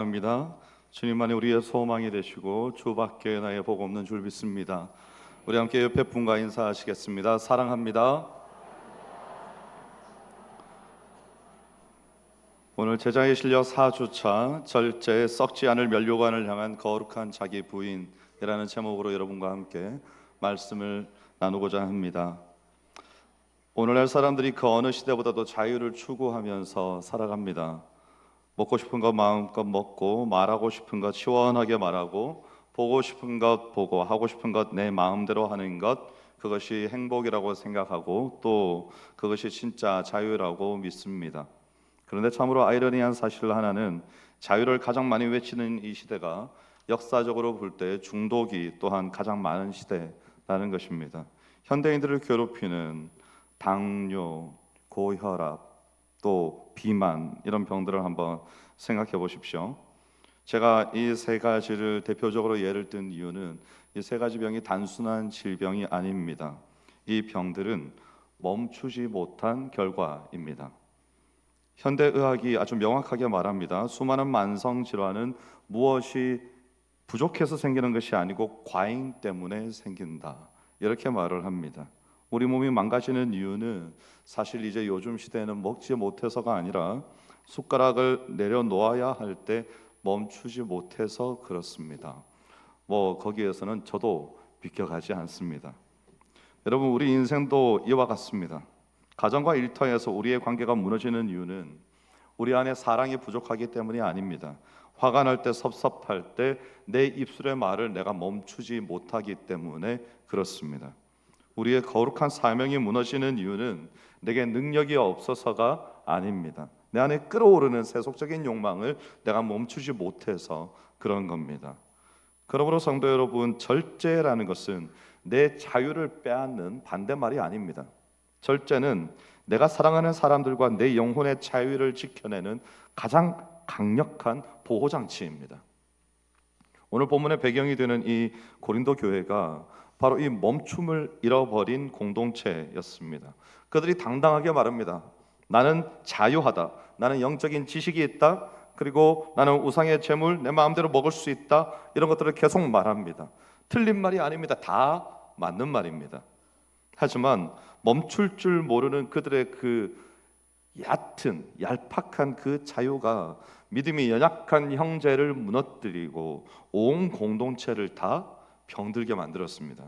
합니다. 주님만이 우리의 소망이 되시고 주밖에 나의 복 없는 줄 믿습니다. 우리 함께 옆에 분과 인사하시겠습니다. 사랑합니다. 오늘 제자의 실력 4주차 절제 썩지 않을 면류관을 향한 거룩한 자기 부인이라는 제목으로 여러분과 함께 말씀을 나누고자 합니다. 오늘날 사람들이 그 어느 시대보다도 자유를 추구하면서 살아갑니다. 먹고 싶은 것 마음껏 먹고, 말하고 싶은 것 시원하게 말하고, 보고 싶은 것 보고, 하고 싶은 것 내 마음대로 하는 것, 그것이 행복이라고 생각하고 또 그것이 진짜 자유라고 믿습니다. 그런데 참으로 아이러니한 사실 하나는, 자유를 가장 많이 외치는 이 시대가 역사적으로 볼 때 중독이 또한 가장 많은 시대라는 것입니다. 현대인들을 괴롭히는 당뇨, 고혈압, 또 비만, 이런 병들을 한번 생각해 보십시오. 제가 이 세 가지를 대표적으로 예를 든 이유는 이 세 가지 병이 단순한 질병이 아닙니다. 이 병들은 멈추지 못한 결과입니다. 현대의학이 아주 명확하게 말합니다. 수많은 만성 질환은 무엇이 부족해서 생기는 것이 아니고 과잉 때문에 생긴다, 이렇게 말을 합니다. 우리 몸이 망가지는 이유는 사실 이제 요즘 시대에는 먹지 못해서가 아니라 숟가락을 내려놓아야 할 때 멈추지 못해서 그렇습니다. 거기에서는 저도 비껴가지 않습니다. 여러분, 우리 인생도 이와 같습니다. 가정과 일터에서 우리의 관계가 무너지는 이유는 우리 안에 사랑이 부족하기 때문이 아닙니다. 화가 날 때, 섭섭할 때 내 입술의 말을 내가 멈추지 못하기 때문에 그렇습니다. 우리의 거룩한 사명이 무너지는 이유는 내게 능력이 없어서가 아닙니다. 내 안에 끓어오르는 세속적인 욕망을 내가 멈추지 못해서 그런 겁니다. 그러므로 성도 여러분, 절제라는 것은 내 자유를 빼앗는 반대말이 아닙니다. 절제는 내가 사랑하는 사람들과 내 영혼의 자유를 지켜내는 가장 강력한 보호장치입니다. 오늘 본문의 배경이 되는 이 고린도 교회가 바로 이 멈춤을 잃어버린 공동체였습니다. 그들이 당당하게 말합니다. 나는 자유하다. 나는 영적인 지식이 있다. 그리고 나는 우상의 재물 내 마음대로 먹을 수 있다. 이런 것들을 계속 말합니다. 틀린 말이 아닙니다. 다 맞는 말입니다. 하지만 멈출 줄 모르는 그들의 그 얕은 얄팍한 그 자유가 믿음이 연약한 형제를 무너뜨리고 온 공동체를 다 병들게 만들었습니다.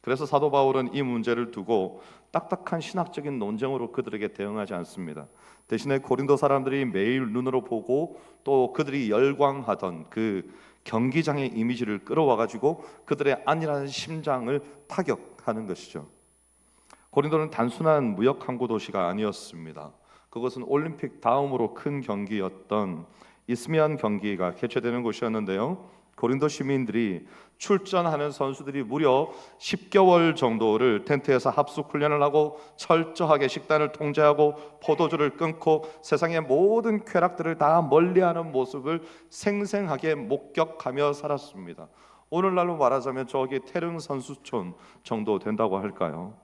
그래서 사도 바울은 이 문제를 두고 딱딱한 신학적인 논쟁으로 그들에게 대응하지 않습니다. 대신에 고린도 사람들이 매일 눈으로 보고 또 그들이 열광하던 그 경기장의 이미지를 끌어와 가지고 그들의 안일한 심장을 타격하는 것이죠. 고린도는 단순한 무역 항구 도시가 아니었습니다. 그것은 올림픽 다음으로 큰 경기였던 이스미안 경기가 개최되는 곳이었는데요. 고린도 시민들이 출전하는 선수들이 무려 10개월 정도를 텐트에서 합숙 훈련을 하고 철저하게 식단을 통제하고 포도주를 끊고 세상의 모든 쾌락들을 다 멀리하는 모습을 생생하게 목격하며 살았습니다. 오늘날로 말하자면 저기 태릉 선수촌 정도 된다고 할까요?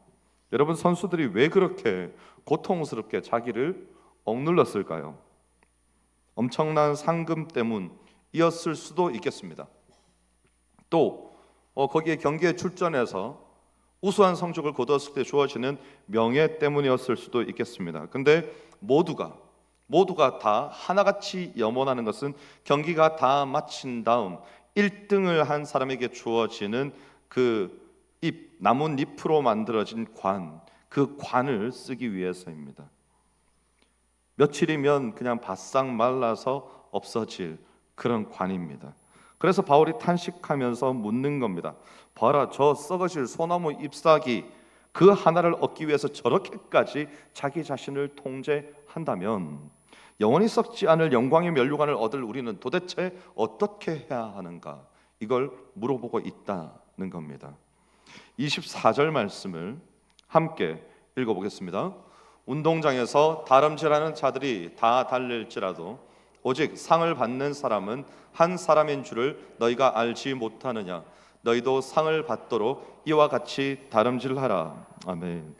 여러분, 선수들이 왜 그렇게 고통스럽게 자기를 억눌렀을까요? 엄청난 상금 때문이었을 수도 있겠습니다. 또 거기에 경기에 출전해서 우수한 성적을 거두었을 때 주어지는 명예 때문이었을 수도 있겠습니다. 근데 모두가 다 하나같이 염원하는 것은 경기가 다 마친 다음 1등을 한 사람에게 주어지는 그 나뭇잎으로 만들어진 그 관을 쓰기 위해서입니다. 며칠이면 그냥 바싹 말라서 없어질 그런 관입니다. 그래서 바울이 탄식하면서 묻는 겁니다. 봐라, 저 썩어질 소나무 잎사귀 그 하나를 얻기 위해서 저렇게까지 자기 자신을 통제한다면 영원히 썩지 않을 영광의 면류관을 얻을 우리는 도대체 어떻게 해야 하는가, 이걸 물어보고 있다는 겁니다. 24절 말씀을 함께 읽어보겠습니다. 운동장에서 다름질하는 자들이 다 달릴지라도 오직 상을 받는 사람은 한 사람인 줄을 너희가 알지 못하느냐. 너희도 상을 받도록 이와 같이 다름질하라. 아멘.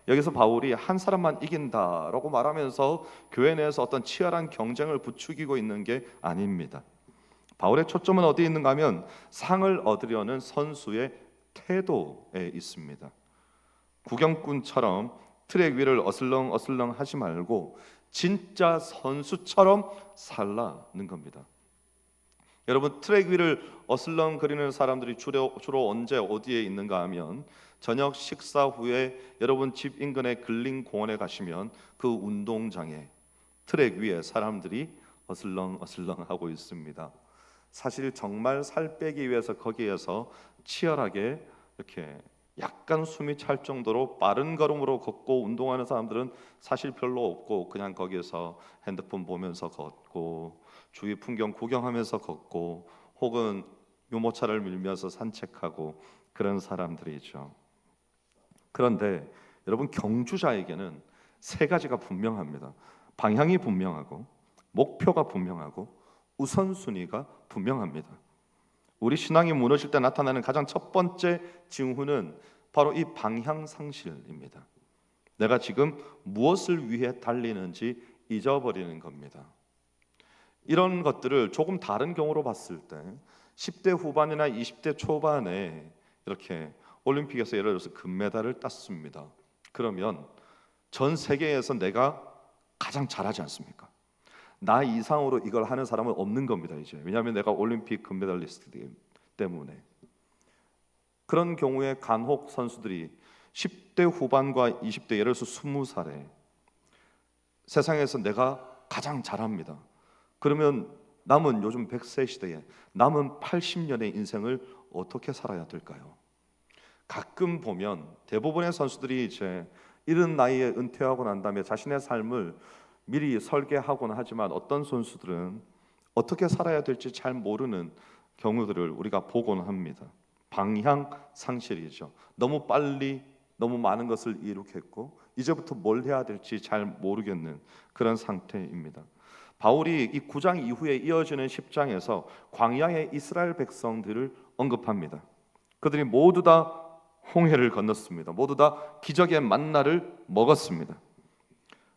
여기서 바울이 한 사람만 이긴다라고 말하면서 교회 내에서 어떤 치열한 경쟁을 부추기고 있는 게 아닙니다. 바울의 초점은 어디에 있는가 하면 상을 얻으려는 선수의 태도에 있습니다. 구경꾼처럼 트랙 위를 어슬렁어슬렁 하지 말고 진짜 선수처럼 살라는 겁니다. 여러분, 트랙 위를 어슬렁거리는 사람들이 주로 언제 어디에 있는가 하면 저녁 식사 후에 여러분 집 인근의 근린 공원에 가시면 그 운동장에 트랙 위에 사람들이 어슬렁어슬렁 하고 있습니다. 사실 정말 살 빼기 위해서 거기에서 치열하게 이렇게 약간 숨이 찰 정도로 빠른 걸음으로 걷고 운동하는 사람들은 사실 별로 없고, 그냥 거기에서 핸드폰 보면서 걷고 주위 풍경 구경하면서 걷고 혹은 유모차를 밀면서 산책하고 그런 사람들이죠. 그런데 여러분, 경주자에게는 세 가지가 분명합니다. 방향이 분명하고, 목표가 분명하고, 우선순위가 분명합니다. 우리 신앙이 무너질 때 나타나는 가장 첫 번째 징후는 바로 이 방향 상실입니다. 내가 지금 무엇을 위해 달리는지 잊어버리는 겁니다. 이런 것들을 조금 다른 경우로 봤을 때 10대 후반이나 20대 초반에 이렇게 올림픽에서 예를 들어서 금메달을 땄습니다. 그러면 전 세계에서 내가 가장 잘하지 않습니까? 나 이상으로 이걸 하는 사람은 없는 겁니다, 이제. 왜냐하면 내가 올림픽 금메달리스트이기 때문에. 그런 경우에 간혹 선수들이 10대 후반과 20대, 예를 들어서 20살에 세상에서 내가 가장 잘합니다. 그러면 남은 요즘 100세 시대에 남은 80년의 인생을 어떻게 살아야 될까요? 가끔 보면 대부분의 선수들이 이제 이른 나이에 은퇴하고 난 다음에 자신의 삶을 미리 설계하곤 하지만 어떤 선수들은 어떻게 살아야 될지 잘 모르는 경우들을 우리가 보곤 합니다. 방향 상실이죠. 너무 빨리 너무 많은 것을 이룩했고 이제부터 뭘 해야 될지 잘 모르겠는 그런 상태입니다. 바울이 이 9장 이후에 이어지는 10장에서 광야의 이스라엘 백성들을 언급합니다. 그들이 모두 다 홍해를 건넜습니다. 모두 다 기적의 만나를 먹었습니다.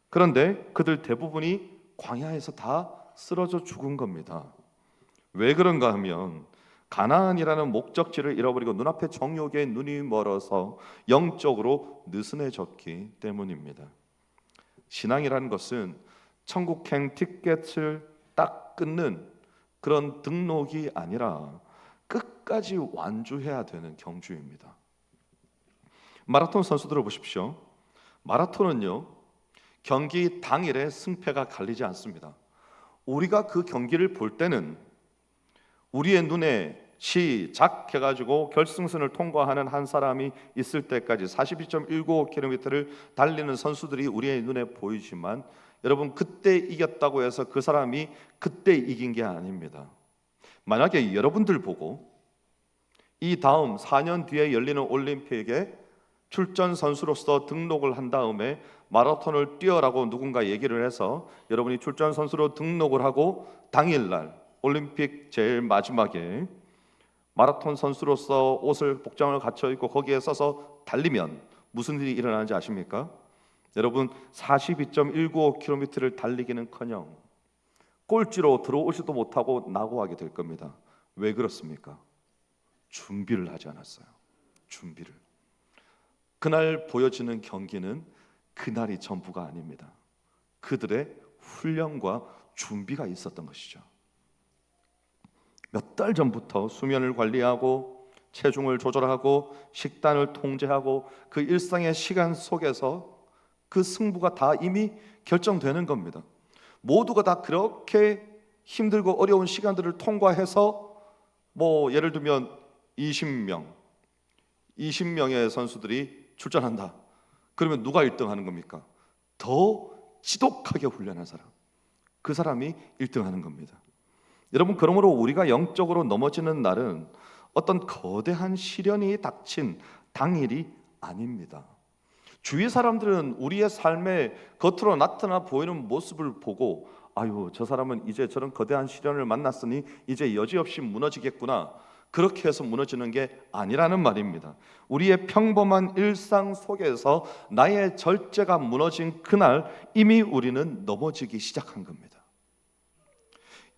그런데 그들 대부분이 광야에서 다 쓰러져 죽은 겁니다. 왜 그런가 하면 가나안이라는 목적지를 잃어버리고 눈앞에 정욕에 눈이 멀어서 영적으로 느슨해졌기 때문입니다. 신앙이라는 것은 천국행 티켓을 딱 끊는 그런 등록이 아니라 끝까지 완주해야 되는 경주입니다. 마라톤 선수들을 보십시오. 마라톤은요, 경기 당일에 승패가 갈리지 않습니다. 우리가 그 경기를 볼 때는 우리의 눈에 시작해가지고 결승선을 통과하는 한 사람이 있을 때까지 42.195km를 달리는 선수들이 우리의 눈에 보이지만 여러분, 그때 이겼다고 해서 그 사람이 그때 이긴 게 아닙니다. 만약에 여러분들 보고 이 다음 4년 뒤에 열리는 올림픽에 출전 선수로서 등록을 한 다음에 마라톤을 뛰어라고 누군가 얘기를 해서 여러분이 출전 선수로 등록을 하고 당일날 올림픽 제일 마지막에 마라톤 선수로서 옷을 복장을 갖춰 입고 거기에 서서 달리면 무슨 일이 일어나는지 아십니까? 여러분, 42.195km를 달리기는커녕 꼴찌로 들어오지도 못하고 낙오하게 될 겁니다. 왜 그렇습니까? 준비를 하지 않았어요. 준비를. 그날 보여지는 경기는 그날이 전부가 아닙니다. 그들의 훈련과 준비가 있었던 것이죠. 몇 달 전부터 수면을 관리하고 체중을 조절하고 식단을 통제하고 그 일상의 시간 속에서 그 승부가 다 이미 결정되는 겁니다. 모두가 다 그렇게 힘들고 어려운 시간들을 통과해서 예를 들면 20명의 선수들이 출전한다. 그러면 누가 1등 하는 겁니까? 더 지독하게 훈련한 사람, 그 사람이 1등 하는 겁니다. 여러분, 그러므로 우리가 영적으로 넘어지는 날은 어떤 거대한 시련이 닥친 당일이 아닙니다. 주위 사람들은 우리의 삶에 겉으로 나타나 보이는 모습을 보고 아유, 저 사람은 이제 저런 거대한 시련을 만났으니 이제 여지없이 무너지겠구나, 그렇게 해서 무너지는 게 아니라는 말입니다. 우리의 평범한 일상 속에서 나의 절제가 무너진 그날 이미 우리는 넘어지기 시작한 겁니다.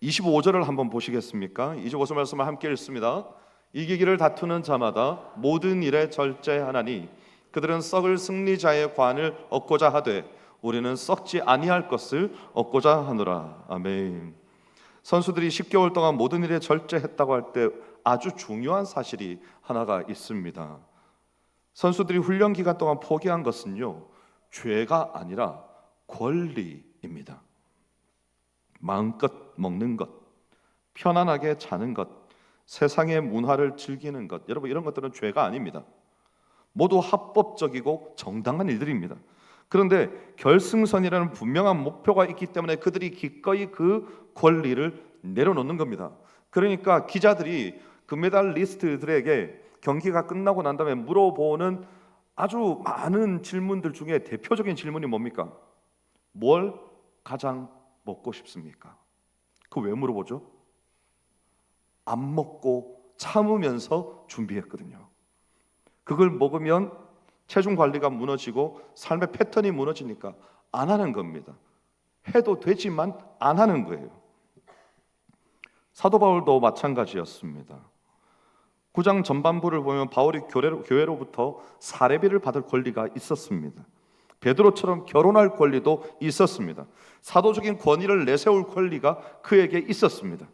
25절을 한번 보시겠습니까? 25절 말씀을 함께 읽습니다. 이기기를 다투는 자마다 모든 일에 절제하나니 그들은 썩을 승리자의 관을 얻고자 하되 우리는 썩지 아니할 것을 얻고자 하노라. 아멘. 선수들이 10개월 동안 모든 일에 절제했다고 할 때 아주 중요한 사실이 하나가 있습니다. 선수들이 훈련 기간 동안 포기한 것은요, 죄가 아니라 권리입니다. 마음껏 먹는 것, 편안하게 자는 것, 세상의 문화를 즐기는 것, 여러분 이런 것들은 죄가 아닙니다. 모두 합법적이고 정당한 일들입니다. 그런데 결승선이라는 분명한 목표가 있기 때문에 그들이 기꺼이 그 권리를 내려놓는 겁니다. 그러니까 기자들이 금메달리스트들에게 경기가 끝나고 난 다음에 물어보는 아주 많은 질문들 중에 대표적인 질문이 뭡니까? 뭘 가장 먹고 싶습니까? 그거 왜 물어보죠? 안 먹고 참으면서 준비했거든요. 그걸 먹으면 체중 관리가 무너지고 삶의 패턴이 무너지니까 안 하는 겁니다. 해도 되지만 안 하는 거예요. 사도 바울도 마찬가지였습니다. 9장 전반부를 보면 바울이 교회로부터 사례비를 받을 권리가 있었습니다. 베드로처럼 결혼할 권리도 있었습니다. 사도적인 권위를 내세울 권리가 그에게 있었습니다.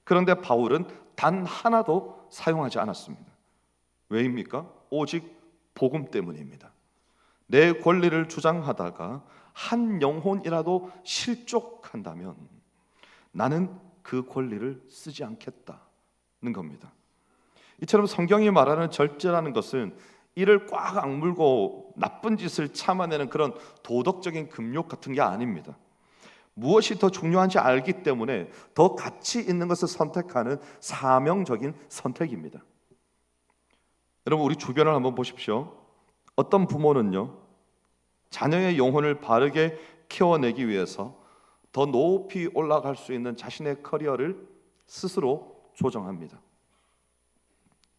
그런데 바울은 단 하나도 사용하지 않았습니다. 왜입니까? 오직 복음 때문입니다. 내 권리를 주장하다가 한 영혼이라도 실족한다면 나는 그 권리를 쓰지 않겠다는 겁니다. 이처럼 성경이 말하는 절제라는 것은 이를 꽉 악물고 나쁜 짓을 참아내는 그런 도덕적인 금욕 같은 게 아닙니다. 무엇이 더 중요한지 알기 때문에 더 가치 있는 것을 선택하는 사명적인 선택입니다. 여러분 우리 주변을 한번 보십시오. 어떤 부모는요, 자녀의 영혼을 바르게 키워내기 위해서 더 높이 올라갈 수 있는 자신의 커리어를 스스로 조정합니다.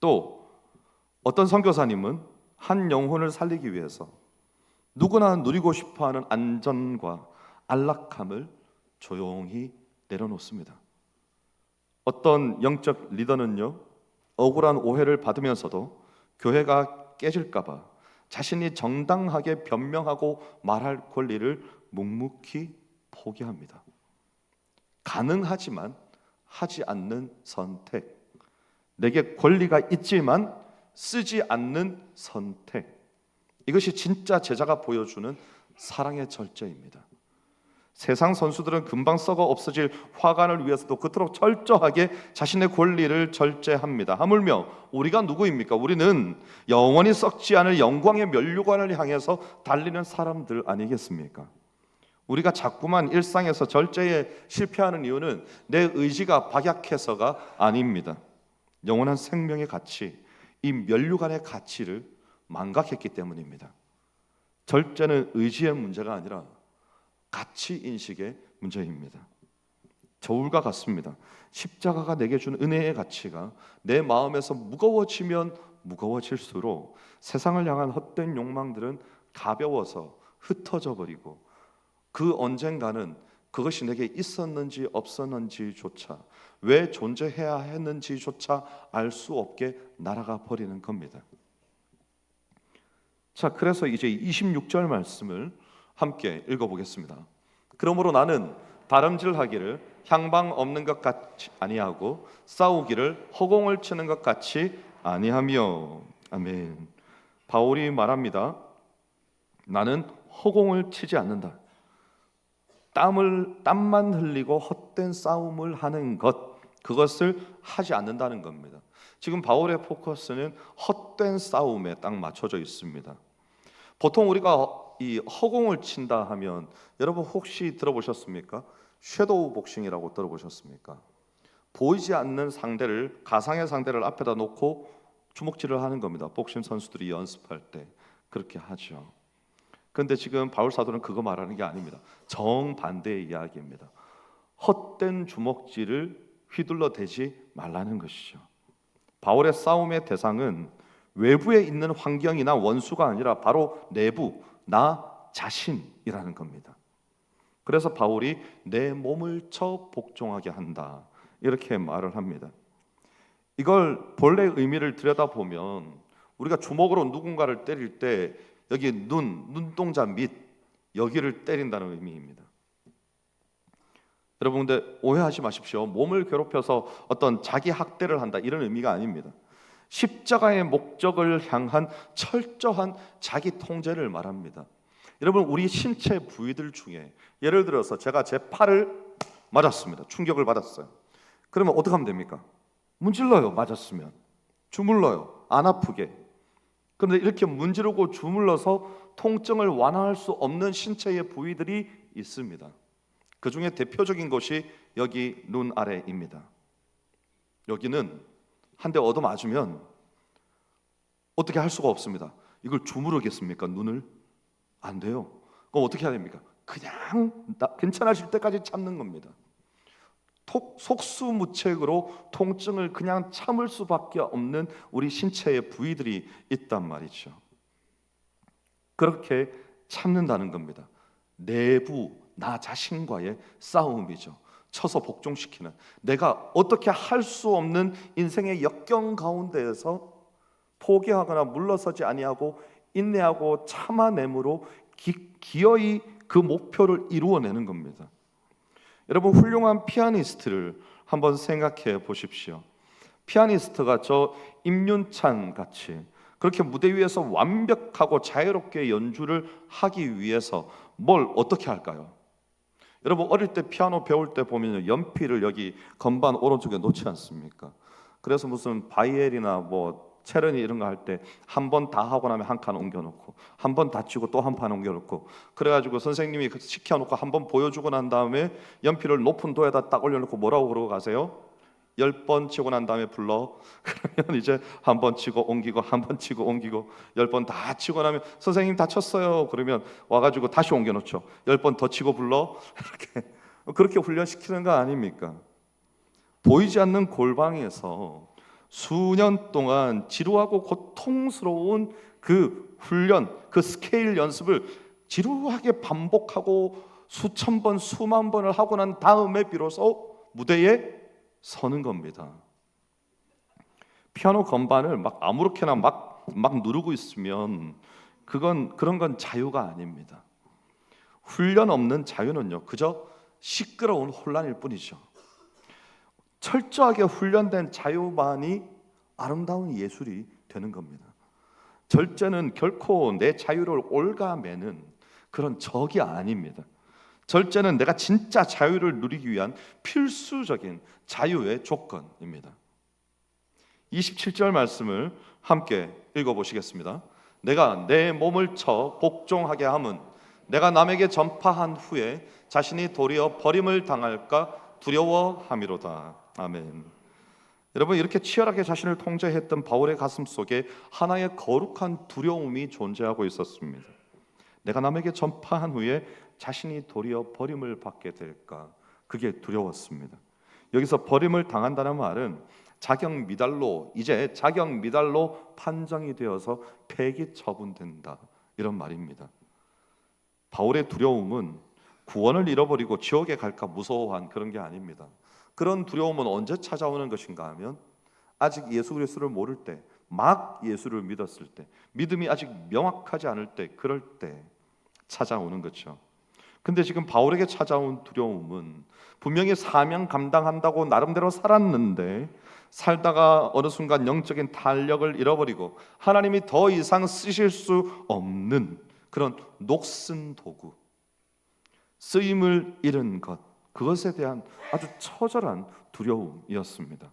또 어떤 선교사님은 한 영혼을 살리기 위해서 누구나 누리고 싶어하는 안전과 안락함을 조용히 내려놓습니다. 어떤 영적 리더는요, 억울한 오해를 받으면서도 교회가 깨질까 봐 자신이 정당하게 변명하고 말할 권리를 묵묵히 포기합니다. 가능하지만 하지 않는 선택, 내게 권리가 있지만 쓰지 않는 선택, 이것이 진짜 제자가 보여주는 사랑의 절제입니다. 세상 선수들은 금방 썩어 없어질 화관을 위해서도 그토록 철저하게 자신의 권리를 절제합니다. 하물며 우리가 누구입니까? 우리는 영원히 썩지 않을 영광의 면류관을 향해서 달리는 사람들 아니겠습니까? 우리가 자꾸만 일상에서 절제에 실패하는 이유는 내 의지가 박약해서가 아닙니다. 영원한 생명의 가치, 이 면류관의 가치를 망각했기 때문입니다. 절제는 의지의 문제가 아니라 가치 인식의 문제입니다. 저울과 같습니다. 십자가가 내게 준 은혜의 가치가 내 마음에서 무거워지면 무거워질수록 세상을 향한 헛된 욕망들은 가벼워서 흩어져 버리고 그 언젠가는 그것이 내게 있었는지 없었는지조차, 왜 존재해야 했는지조차 알 수 없게 날아가 버리는 겁니다. 자, 그래서 이제 26절 말씀을 함께 읽어보겠습니다. 그러므로 나는 다름질하기를 향방 없는 것 같이 아니하고 싸우기를 허공을 치는 것 같이 아니하며. 아멘. 바울이 말합니다. 나는 허공을 치지 않는다. 땀만 흘리고 헛된 싸움을 하는 것, 그것을 하지 않는다는 겁니다. 지금 바울의 포커스는 헛된 싸움에 딱 맞춰져 있습니다. 보통 우리가 이 허공을 친다 하면 여러분 혹시 들어보셨습니까? 섀도우 복싱이라고 들어보셨습니까? 보이지 않는 상대를, 가상의 상대를 앞에다 놓고 주먹질을 하는 겁니다. 복싱 선수들이 연습할 때 그렇게 하죠. 그런데 지금 바울 사도는 그거 말하는 게 아닙니다. 정반대의 이야기입니다. 헛된 주먹질을 휘둘러 대지 말라는 것이죠. 바울의 싸움의 대상은 외부에 있는 환경이나 원수가 아니라 바로 내부, 나 자신이라는 겁니다. 그래서 바울이 내 몸을 쳐 복종하게 한다, 이렇게 말을 합니다. 이걸 본래 의미를 들여다보면 우리가 주먹으로 누군가를 때릴 때 여기 눈동자 밑 여기를 때린다는 의미입니다. 여러분, 근데 오해하지 마십시오. 몸을 괴롭혀서 어떤 자기 학대를 한다, 이런 의미가 아닙니다. 십자가의 목적을 향한 철저한 자기 통제를 말합니다. 여러분, 우리 신체 부위들 중에 예를 들어서 제가 제 팔을 맞았습니다. 충격을 받았어요. 그러면 어떻게 하면 됩니까? 문질러요. 맞았으면 주물러요. 안 아프게. 그런데 이렇게 문지르고 주물러서 통증을 완화할 수 없는 신체의 부위들이 있습니다. 그 중에 대표적인 것이 여기 눈 아래입니다. 여기는 한 대 얻어맞으면 어떻게 할 수가 없습니다. 이걸 주무르겠습니까? 눈을? 안 돼요. 그럼 어떻게 해야 됩니까? 그냥 괜찮아질 때까지 참는 겁니다. 속수무책으로 통증을 그냥 참을 수밖에 없는 우리 신체의 부위들이 있단 말이죠. 그렇게 참는다는 겁니다. 내부 나 자신과의 싸움이죠. 쳐서 복종시키는, 내가 어떻게 할 수 없는 인생의 역경 가운데에서 포기하거나 물러서지 아니하고 인내하고 참아내므로 기어이 그 목표를 이루어내는 겁니다. 여러분, 훌륭한 피아니스트를 한번 생각해 보십시오. 피아니스트가 저 임윤찬 같이 그렇게 무대 위에서 완벽하고 자유롭게 연주를 하기 위해서 뭘 어떻게 할까요? 여러분, 어릴 때 피아노 배울 때 보면 연필을 여기 건반 오른쪽에 놓지 않습니까? 그래서 무슨 바이엘이나 뭐 체르니 이런 거 할 때 한 번 다 하고 나면 한 칸 옮겨놓고 한 번 다 치고 또 한 판 옮겨놓고, 그래가지고 선생님이 시켜놓고 한 번 보여주고 난 다음에 연필을 높은 도에다 딱 올려놓고 뭐라고 그러고 가세요? 10번 치고 난 다음에 불러. 그러면 이제 한 번 치고 옮기고 한 번 치고 옮기고 10번 다 치고 나면 선생님 다 쳤어요. 그러면 와가지고 다시 옮겨놓죠. 10번 더 치고 불러. 그렇게 훈련시키는 거 아닙니까? 보이지 않는 골방에서 수년 동안 지루하고 고통스러운 그 훈련, 그 스케일 연습을 지루하게 반복하고 수천 번, 수만 번을 하고 난 다음에 비로소 무대에 서는 겁니다. 피아노 건반을 막 아무렇게나 막 누르고 있으면 그런 건 자유가 아닙니다. 훈련 없는 자유는요, 그저 시끄러운 혼란일 뿐이죠. 철저하게 훈련된 자유만이 아름다운 예술이 되는 겁니다. 절제는 결코 내 자유를 올가매는 그런 적이 아닙니다. 절제는 내가 진짜 자유를 누리기 위한 필수적인 자유의 조건입니다. 27절 말씀을 함께 읽어보시겠습니다. 내가 내 몸을 쳐 복종하게 함은 내가 남에게 전파한 후에 자신이 도리어 버림을 당할까 두려워함이로다. 아멘. 여러분, 이렇게 치열하게 자신을 통제했던 바울의 가슴 속에 하나의 거룩한 두려움이 존재하고 있었습니다. 내가 남에게 전파한 후에 자신이 도리어 버림을 받게 될까, 그게 두려웠습니다. 여기서 버림을 당한다는 말은 자격 미달로, 이제 자격 미달로 판정이 되어서 폐기 처분된다, 이런 말입니다. 바울의 두려움은 구원을 잃어버리고 지옥에 갈까 무서워한 그런 게 아닙니다. 그런 두려움은 언제 찾아오는 것인가 하면 아직 예수 그리스도를 모를 때, 막 예수를 믿었을 때, 믿음이 아직 명확하지 않을 때, 그럴 때 찾아오는 거죠. 근데 지금 바울에게 찾아온 두려움은 분명히 사명 감당한다고 나름대로 살았는데 살다가 어느 순간 영적인 탄력을 잃어버리고 하나님이 더 이상 쓰실 수 없는 그런 녹슨 도구, 쓰임을 잃은 것, 그것에 대한 아주 처절한 두려움이었습니다.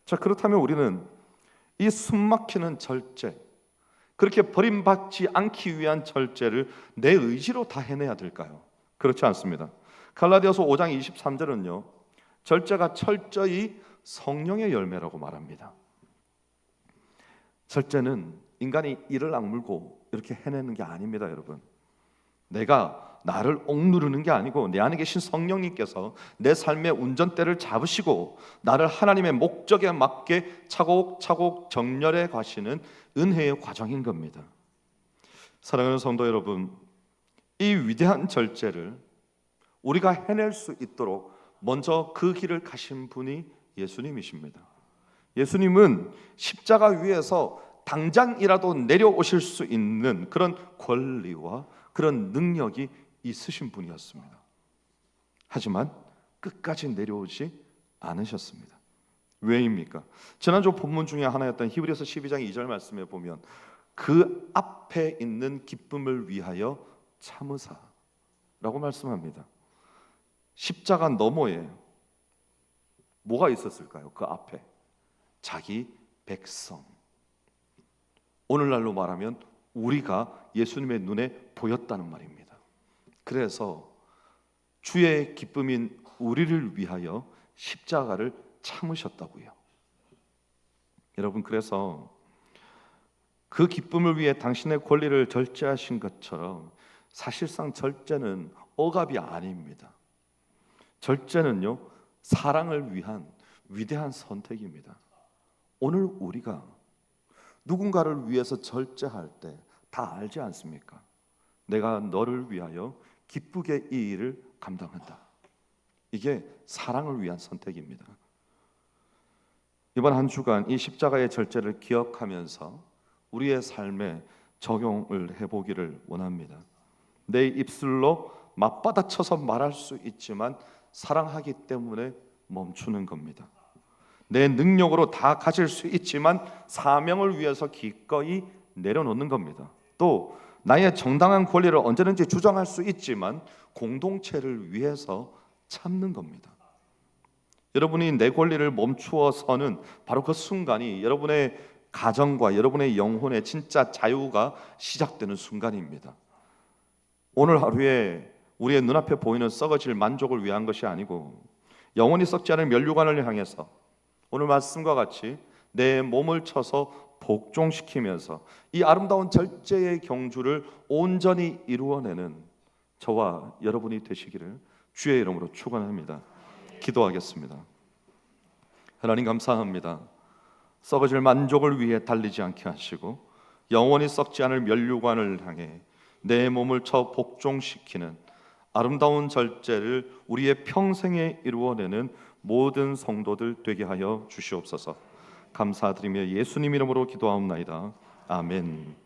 자, 그렇다면 우리는 이 숨막히는 절제, 그렇게 버림받지 않기 위한 절제를 내 의지로 다 해내야 될까요? 그렇지 않습니다. 갈라디아서 5장 23절은요, 절제가 철저히 성령의 열매라고 말합니다. 절제는 인간이 이를 악물고 이렇게 해내는 게 아닙니다, 여러분. 내가 나를 억누르는 게 아니고 내 안에 계신 성령님께서 내 삶의 운전대를 잡으시고 나를 하나님의 목적에 맞게 차곡차곡 정렬해 가시는 은혜의 과정인 겁니다. 사랑하는 성도 여러분, 이 위대한 절제를 우리가 해낼 수 있도록 먼저 그 길을 가신 분이 예수님이십니다. 예수님은 십자가 위에서 당장이라도 내려오실 수 있는 그런 권리와 그런 능력이 있으신 분이었습니다. 하지만 끝까지 내려오지 않으셨습니다. 왜입니까? 지난주 본문 중에 하나였던 히브리서 12장 2절 말씀에 보면 그 앞에 있는 기쁨을 위하여 참으사라고 말씀합니다. 십자가 너머에 뭐가 있었을까요? 그 앞에 자기 백성, 오늘날로 말하면 우리가 예수님의 눈에 보였다는 말입니다. 그래서 주의 기쁨인 우리를 위하여 십자가를 참으셨다고요. 여러분, 그래서 그 기쁨을 위해 당신의 권리를 절제하신 것처럼 사실상 절제는 억압이 아닙니다. 절제는요, 사랑을 위한 위대한 선택입니다. 오늘 우리가 누군가를 위해서 절제할 때 다 알지 않습니까? 내가 너를 위하여 기쁘게 이 일을 감당한다. 이게 사랑을 위한 선택입니다. 이번 한 주간 이 십자가의 절제를 기억하면서 우리의 삶에 적용을 해보기를 원합니다. 내 입술로 맞받아쳐서 말할 수 있지만 사랑하기 때문에 멈추는 겁니다. 내 능력으로 다 가질 수 있지만 사명을 위해서 기꺼이 내려놓는 겁니다. 또 나의 정당한 권리를 언제든지 주장할 수 있지만 공동체를 위해서 참는 겁니다. 여러분이 내 권리를 멈추어서는 바로 그 순간이 여러분의 가정과 여러분의 영혼의 진짜 자유가 시작되는 순간입니다. 오늘 하루에 우리의 눈앞에 보이는 썩어질 만족을 위한 것이 아니고 영원히 썩지 않을 면류관을 향해서 오늘 말씀과 같이 내 몸을 쳐서 복종시키면서 이 아름다운 절제의 경주를 온전히 이루어내는 저와 여러분이 되시기를 주의 이름으로 축원합니다. 기도하겠습니다. 하나님, 감사합니다. 썩어질 만족을 위해 달리지 않게 하시고 영원히 썩지 않을 면류관을 향해 내 몸을 쳐 복종시키는 아름다운 절제를 우리의 평생에 이루어내는 모든 성도들 되게 하여 주시옵소서. 감사드리며 예수님 이름으로 기도하옵나이다. 아멘.